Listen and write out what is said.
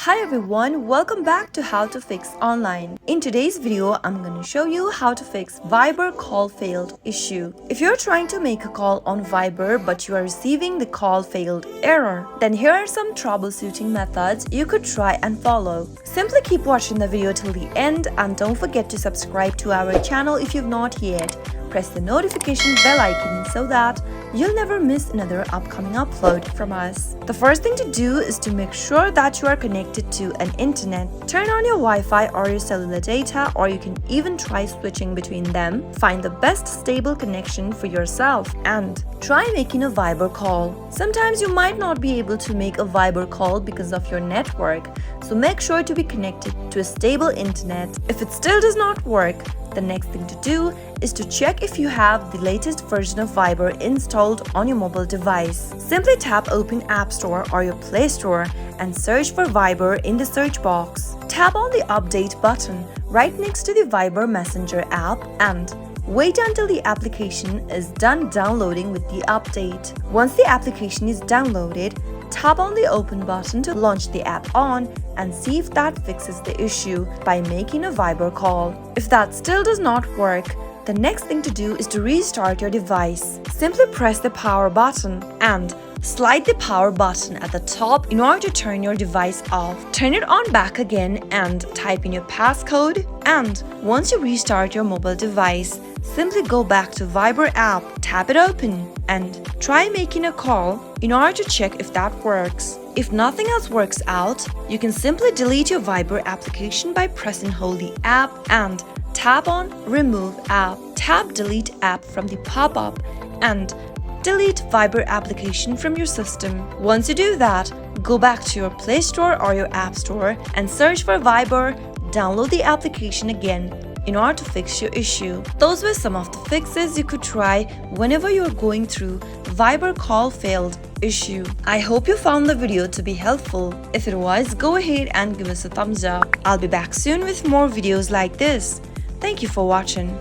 Hi everyone, welcome back to How to Fix Online. In today's video, I'm going to show you how to fix Viber call failed issue. If you're trying to make a call on Viber but you are receiving the call failed error, then here are some troubleshooting methods you could try and follow. Simply keep watching the video till the end and don't forget to subscribe to our channel if you've not yet. Press the notification bell icon so that you'll never miss another upcoming upload from us. The first thing to do is to make sure that you are connected to an internet. Turn on your Wi-Fi or your cellular data, or you can even try switching between them. Find the best stable connection for yourself and try making a Viber call. Sometimes you might not be able to make a Viber call because of your network, so make sure to be connected to a stable internet. If it still does not work, the next thing to do is to check if you have the latest version of Viber installed on your mobile device. Simply tap Open App Store or your Play Store and search for Viber in the search box. Tap on the Update button right next to the Viber Messenger app and wait until the application is done downloading with the update. Once the application is downloaded, tap on the Open button to launch the app on and see if that fixes the issue by making a Viber call. If that still does not work, the next thing to do is to restart your device. Simply press the power button and slide the power button at the top in order to turn your device off. Turn it on back again and type in your passcode. And once you restart your mobile device, simply go back to Viber app, tap it open, and try making a call in order to check if that works. If nothing else works out, you can simply delete your Viber application by pressing hold the app and tap on Remove App. Tap Delete App from the pop-up and delete Viber application from your system. Once you do that, go back to your Play Store or your App Store and search for Viber, download the application again in order to fix your issue. Those were some of the fixes you could try whenever you're going through Viber call failed issue. I hope you found the video to be helpful. If it was, go ahead and give us a thumbs up. I'll be back soon with more videos like this. Thank you for watching.